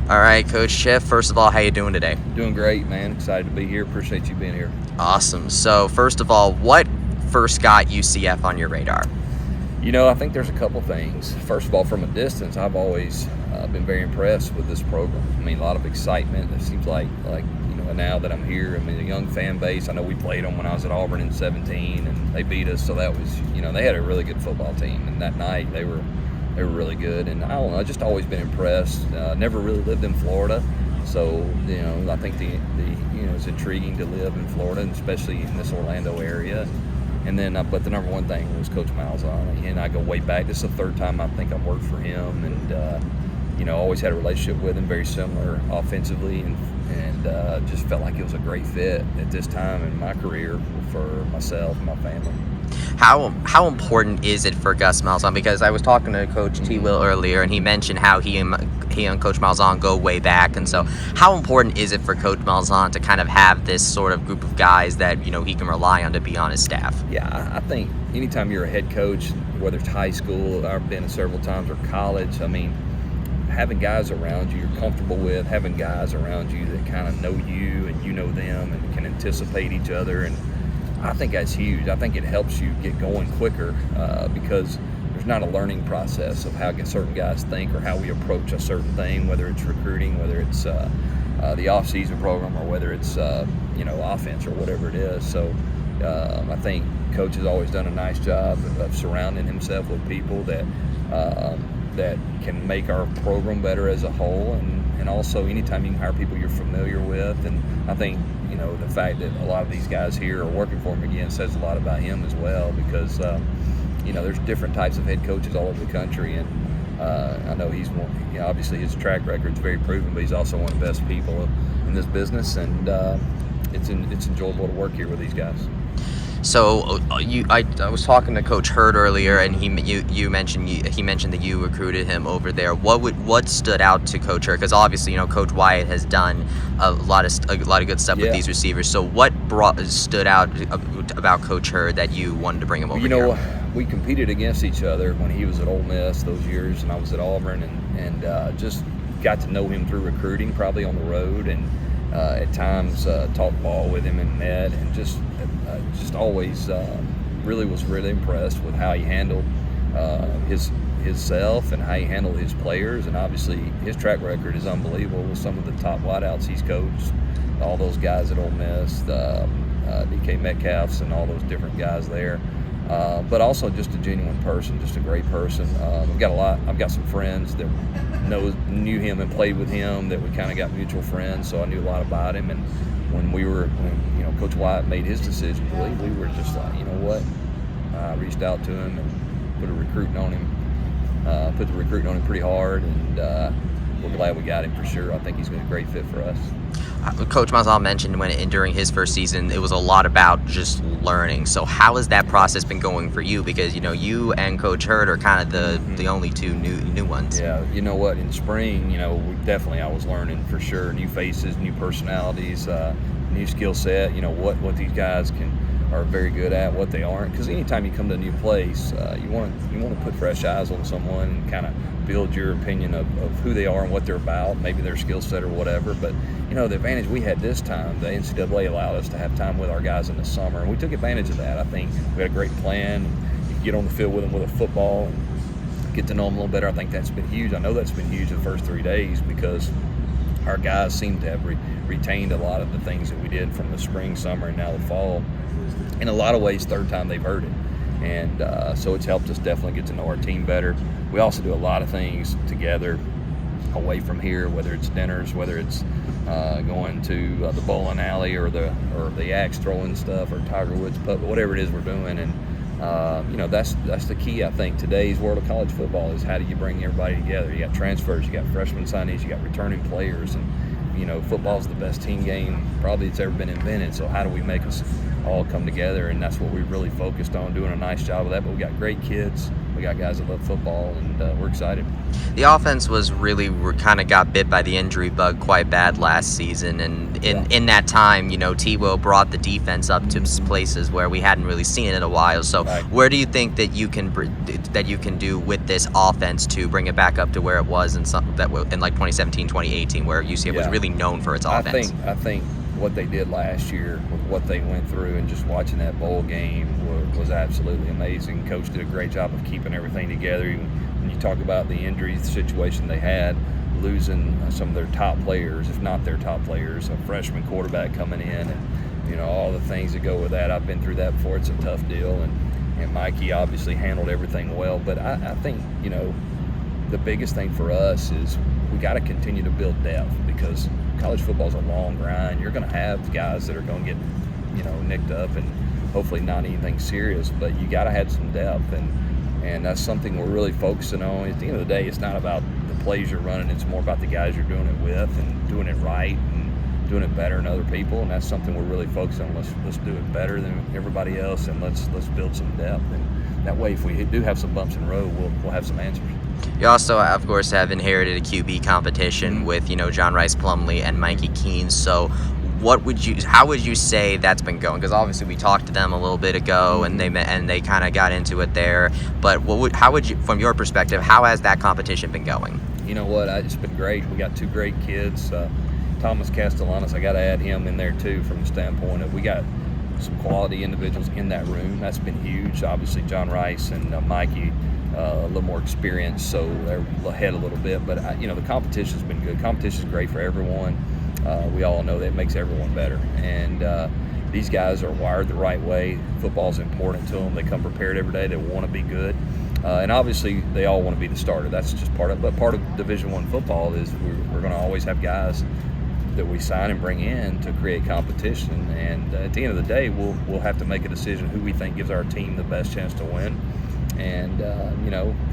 All right, Coach Chip, first of all, how you doing today? Doing great, man. Excited to be here. Appreciate you being here. Awesome. So, first of all, what first got UCF on your radar? I think there's a couple things. First of all, from a distance, I've always been very impressed with this program. I mean, a lot of excitement. It seems like now that I'm here, I mean, a young fan base. I know we played them when I was at Auburn in 17, and they beat us. So that was, they had a really good football team. And that night, they were really good. And I don't know, I've just always been impressed. Never really lived in Florida. So, I think it's intriguing to live in Florida, and especially in this Orlando area. And then, but the number one thing was Coach Malzahn, and I go way back. This is the third time I think I've worked for him, and always had a relationship with him, very similar offensively, and just felt like it was a great fit at this time in my career for myself and my family. How important is it for Gus Malzahn? Because I was talking to Coach T. Will earlier, and he mentioned how he and Coach Malzahn go way back. And so, how important is it for Coach Malzahn to kind of have this sort of group of guys that he can rely on to be on his staff? Yeah, I think anytime you're a head coach, whether it's high school, I've been several times, or college, I mean, having guys around you you're comfortable with, having guys around you that kind of know you and you know them and can anticipate each other, and I think that's huge. I think it helps you get going quicker because there's not a learning process of how certain guys think or how we approach a certain thing, whether it's recruiting, whether it's the off-season program, or whether it's offense or whatever it is. So I think Coach has always done a nice job of surrounding himself with people that can make our program better as a whole, and also anytime you can hire people you're familiar with. And I think the fact that a lot of these guys here are working for him again says a lot about him as well, because there's different types of head coaches all over the country, and I know he's one. Obviously his track record is very proven, but he's also one of the best people in this business, and it's enjoyable to work here with these guys. So I was talking to Coach Hurd earlier, and he mentioned that you recruited him over there. What stood out to Coach Hurd? Because obviously Coach Wyatt has done a lot of good stuff with these receivers. So what stood out about Coach Hurd that you wanted to bring him over here? We competed against each other when he was at Ole Miss those years, and I was at Auburn, and just got to know him through recruiting, probably on the road, and at times talked ball with him and met, and just always was really impressed with how he handled himself and how he handled his players. And obviously his track record is unbelievable with some of the top wideouts he's coached, all those guys at Ole Miss, DK Metcalfs and all those different guys there. But also just a genuine person, just a great person. I've got some friends that knew him and played with him that we kind of got mutual friends, so I knew a lot about him. And when Coach Wyatt made his decision to leave, we were just like, I reached out to him and put the recruiting on him pretty hard, and we're glad we got him for sure. I think he's been a great fit for us. Coach Malzahn mentioned during his first season, it was a lot about just learning. So how has that process been going for you? Because you and Coach Hurd are kind of the only two new ones. Yeah, in spring, I was learning for sure. New faces, new personalities, new skill set. What these guys are very good at, what they aren't. Because anytime you come to a new place, you want to put fresh eyes on someone and kind of build your opinion of who they are and what they're about, maybe their skill set or whatever. But the advantage we had this time, the NCAA allowed us to have time with our guys in the summer, and we took advantage of that. I think we had a great plan. You could get on the field with them with a football and get to know them a little better. I think that's been huge. I know that's been huge the first 3 days, because our guys seem to have retained a lot of the things that we did from the spring, summer, and now the fall. In a lot of ways, third time they've heard it. And so it's helped us definitely get to know our team better. We also do a lot of things together away from here, whether it's dinners, whether it's going to the bowling alley or the axe throwing stuff, or Tiger Woods putt, whatever it is we're doing. And that's the key. I think today's world of college football is, how do you bring everybody together? You got transfers, you got freshman signees, you got returning players, and football's the best team game probably it's ever been invented. So how do we make us all come together? And that's what we've really focused on, doing a nice job of that. But we got great kids, we got guys that love football, and we're excited. The offense was really kind of got bit by the injury bug quite bad last season, and in that time, T-Will brought the defense up to places where we hadn't really seen it in a while. So where do you think that you can do with this offense to bring it back up to where it was in like 2017, 2018, where UCF was really known for its offense? I think what they did last year, with what they went through, and just watching that bowl game was absolutely amazing. Coach did a great job of keeping everything together. Even when you talk about the injury situation they had, losing some of their top players, if not their top players, a freshman quarterback coming in, and all the things that go with that. I've been through that before. It's a tough deal, and Mikey obviously handled everything well. But I think the biggest thing for us is we got to continue to build depth, because college football is a long grind. You're going to have guys that are going to get nicked up, and hopefully not anything serious, but you got to have some depth, and that's something we're really focusing on. At the end of the day, it's not about the plays you're running, it's more about the guys you're doing it with and doing it right and doing it better than other people, and that's something we're really focused on. Let's do it better than everybody else, and let's build some depth, and that way if we do have some bumps in the road, we'll have some answers. You also, of course, have inherited a QB competition with, John Rice Plumlee and Mikey Keene. So how would you say that's been going? Because obviously we talked to them a little bit ago, and they kind of got into it there. But how would you, from your perspective, how has that competition been going? You know what? It's been great. We got two great kids. Thomas Castellanos, I got to add him in there too, from the standpoint of we got some quality individuals in that room. That's been huge. Obviously, John Rice and Mikey, a little more experience, so they're ahead a little bit. But the competition's been good. Competition's great for everyone. We all know that it makes everyone better, and these guys are wired the right way. Football's important to them. They come prepared every day. They want to be good, and obviously they all want to be the starter. That's just part of. But part of Division I football is we're going to always have guys that we sign and bring in to create competition. And at the end of the day, we'll have to make a decision who we think gives our team the best chance to win, and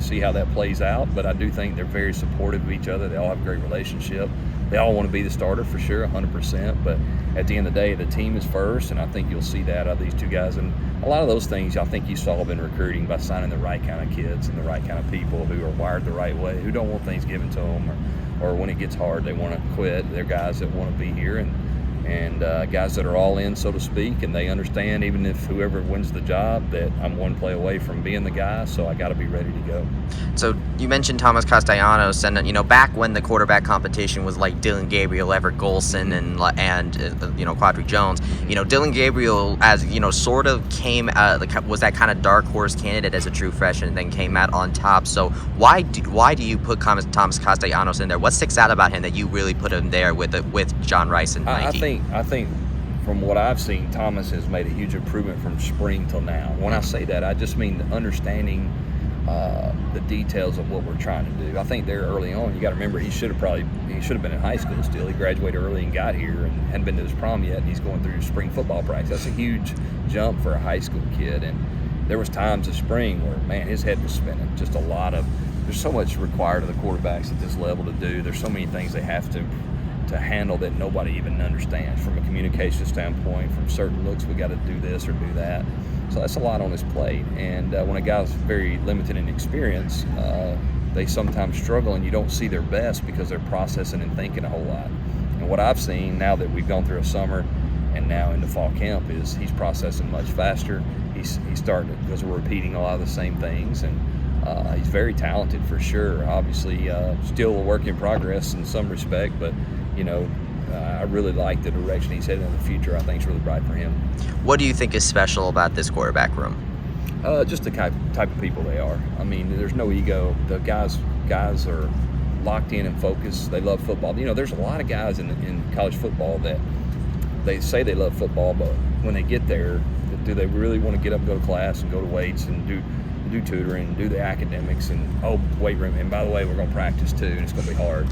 see how that plays out. But I do think they're very supportive of each other. They all have a great relationship. They all want to be the starter for sure, 100%. But at the end of the day, the team is first, and I think you'll see that out of these two guys. And a lot of those things I think you saw in recruiting by signing the right kind of kids and the right kind of people who are wired the right way, who don't want things given to them, or when it gets hard, they want to quit. They're guys that want to be here, and guys that are all in, so to speak, and they understand, even if whoever wins the job, that I'm one play away from being the guy, so I got to be ready to go. So you mentioned Thomas Castellanos, and back when the quarterback competition was like Dylan Gabriel, Everett Golson, and Quadric Jones, Dylan Gabriel, as sort of came was that kind of dark horse candidate as a true freshman, and then came out on top. So why do you put Thomas Castellanos in there? What sticks out about him that you really put him there with John Rice and Mikey? I think from what I've seen, Thomas has made a huge improvement from spring till now. When I say that, I just mean understanding the details of what we're trying to do. I think there early on, you got to remember, he should have been in high school still. He graduated early and got here and hadn't been to his prom yet, and he's going through spring football practice. That's a huge jump for a high school kid. And there was times this spring where, man, his head was spinning. Just there's so much required of the quarterbacks at this level to do. There's so many things they have to handle that nobody even understands from a communication standpoint, from certain looks, we got to do this or do that. So that's a lot on his plate. And when a guy's very limited in experience, they sometimes struggle, and you don't see their best because they're processing and thinking a whole lot. And what I've seen now that we've gone through a summer and now in the fall camp is he's processing much faster. He's starting because we're repeating a lot of the same things, and he's very talented for sure. Obviously, still a work in progress in some respect, but I really like the direction he's headed in the future. I think it's really bright for him. What do you think is special about this quarterback room? Just the type of people they are. I mean, there's no ego. The guys are locked in and focused. They love football. There's a lot of guys in college football that they say they love football, but when they get there, do they really want to get up and go to class and go to weights and do tutoring and do the academics and weight room, and by the way, we're going to practice too, and it's going to be hard.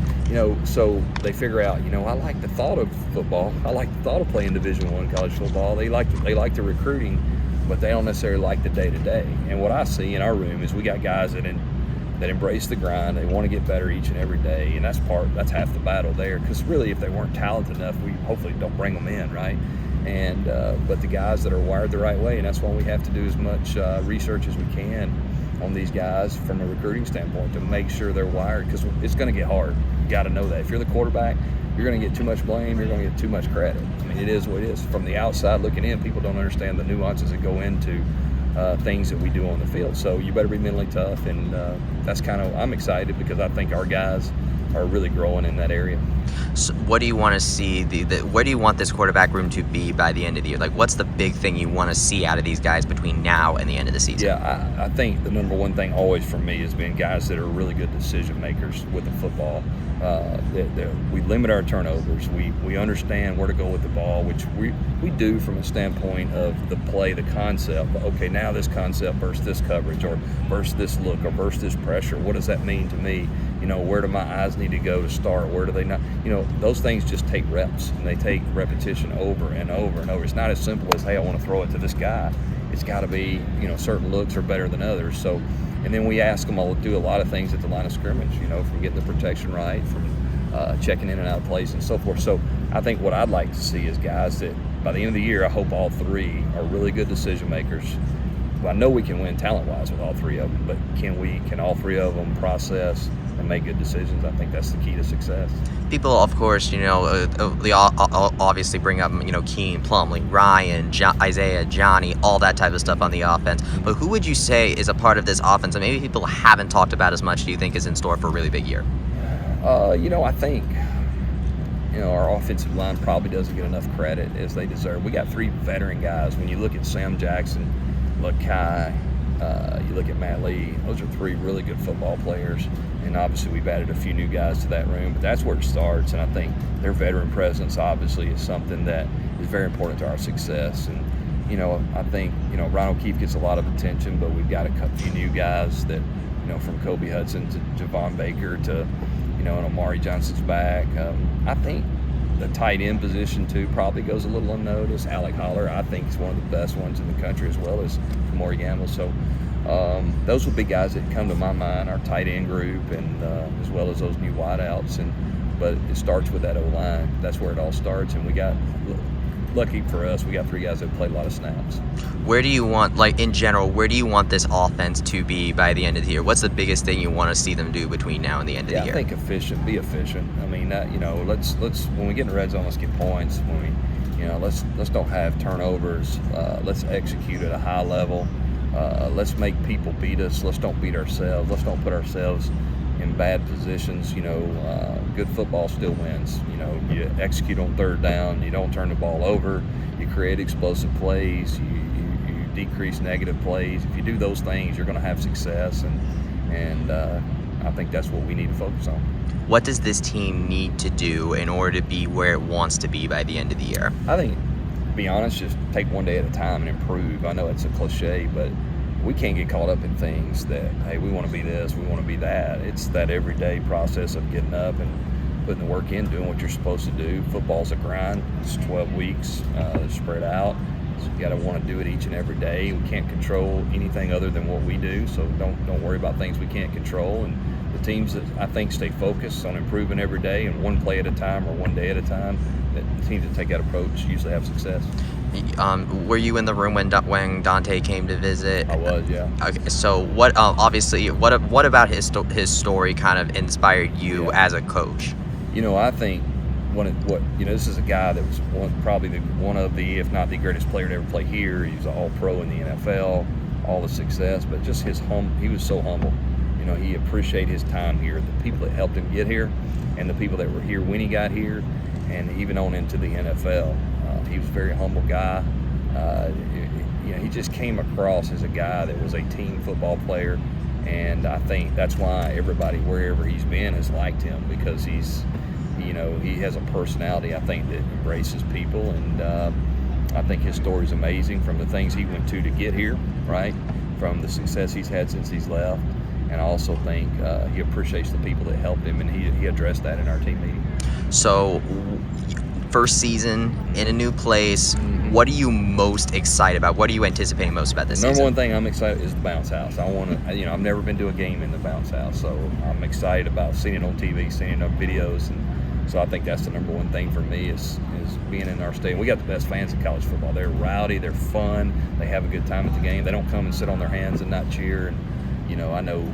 So they figure out, I like the thought of football. I like the thought of playing Division I college football. They like the recruiting, but they don't necessarily like the day-to-day. And what I see in our room is we got guys that embrace the grind. They want to get better each and every day, and that's half the battle there. Because really, if they weren't talented enough, we hopefully don't bring them in, right? And but the guys that are wired the right way, and that's why we have to do as much research as we can on these guys from a recruiting standpoint to make sure they're wired, because it's going to get hard. You got to know that. If you're the quarterback, you're going to get too much blame. You're going to get too much credit. I mean, it is what it is. From the outside looking in, people don't understand the nuances that go into things that we do on the field. So you better be mentally tough, and that's kind of, I'm excited because I think our guys are really growing in that area. So what do you want to see? Where do you want this quarterback room to be by the end of the year? Like, what's the big thing you want to see out of these guys between now and the end of the season? Yeah, I think the number one thing always for me has been guys that are really good decision makers with the football. We limit our turnovers. We understand where to go with the ball, which we do from a standpoint of the play, the concept. Okay, now this concept versus this coverage, or versus this look, or versus this pressure. What does that mean to me? You know, where do my eyes need to go to start? Where do they not? You know, those things just take reps, and they take repetition over and over and over. It's not as simple as, hey, I want to throw it to this guy. It's got to be, you know, certain looks are better than others. So, and then we ask them all to do a lot of things at the line of scrimmage, you know, from getting the protection right, from checking in and out of plays and so forth. So I think what I'd like to see is guys that by the end of the year, I hope all three are really good decision makers. Well, I know we can win talent-wise with all three of them, but can all three of them process and make good decisions? I think that's the key to success. People, of course, you know, they obviously bring up, you know, Keen, Plumlee, Ryan, Isaiah, Johnny, all that type of stuff on the offense. But who would you say is a part of this offense that maybe people haven't talked about as much, do you think is in store for a really big year? You know, I think, you know, our offensive line probably doesn't get enough credit as they deserve. We got three veteran guys. When you look at Sam Jackson, Lakai, you look at Matt Lee, those are three really good football players. And obviously we've added a few new guys to that room, but that's where it starts. And I think their veteran presence obviously is something that is very important to our success. And, you know, I think, you know, Ron O'Keefe gets a lot of attention, but we've got a few new guys that, you know, from Kobe Hudson to Javon Baker to, you know, and Amari Johnson's back. I think the tight end position, too, probably goes a little unnoticed. Alec Holler, I think, is one of the best ones in the country, as well as Maury Gamble. So those would be guys that come to my mind, our tight end group, and as well as those new wideouts. But it starts with that O-line. That's where it all starts. And we got, lucky for us, we got three guys that played a lot of snaps. Where do you want, like in general, where do you want this offense to be by the end of the year? What's the biggest thing you want to see them do between now and the end of the year? I think efficient. Be efficient. I mean, you know, let's when we get in the red zone, let's get points. When we, you know, let's don't have turnovers. Let's execute at a high level. Let's make people beat us. Let's don't beat ourselves. Let's don't put ourselves in bad positions. You know, good football still wins. You know, you execute on third down. You don't turn the ball over. You create explosive plays. You decrease negative plays. If you do those things, you're going to have success. And I think that's what we need to focus on. What does this team need to do in order to be where it wants to be by the end of the year? I think, to be honest, just take one day at a time and improve. I know it's a cliche, but we can't get caught up in things that, hey, we want to be this, we want to be that. It's that everyday process of getting up and putting the work in, doing what you're supposed to do. Football's a grind. It's 12 weeks spread out. So you got to want to do it each and every day. We can't control anything other than what we do, so don't worry about things we can't control. And the teams that I think stay focused on improving every day and one play at a time or one day at a time, the teams that take that approach usually have success. Were you in the room when Dante came to visit? I was, yeah. Okay, so what? Obviously, what about his story kind of inspired you as a coach? You know, I think this is a guy that was probably one of the, if not the greatest player to ever play here. He was an All-Pro in the NFL, all the success, but just he was so humble. You know, he appreciated his time here, the people that helped him get here, and the people that were here when he got here, and even on into the NFL. He was a very humble guy. You know, he just came across as a guy that was a team football player, and I think that's why everybody, wherever he's been, has liked him, because he's, you know, he has a personality, I think, that embraces people, and I think his story is amazing, from the things he went to get here, right, from the success he's had since he's left, and I also think he appreciates the people that helped him, and he addressed that in our team meeting. So, first season in a new place, what are you most excited about? What are you anticipating most about this season? Number one thing I'm excited is the bounce house. I want to, you know, I've never been to a game in the bounce house, so I'm excited about seeing it on TV, seeing it on videos, and so I think that's the number one thing for me is being in our stadium. We got the best fans in college football. They're rowdy, they're fun, they have a good time at the game. They don't come and sit on their hands and not cheer. And I know,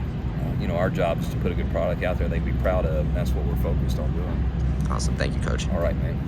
our job is to put a good product out there they can be proud of, and that's what we're focused on doing. Awesome. Thank you, Coach. All right, man.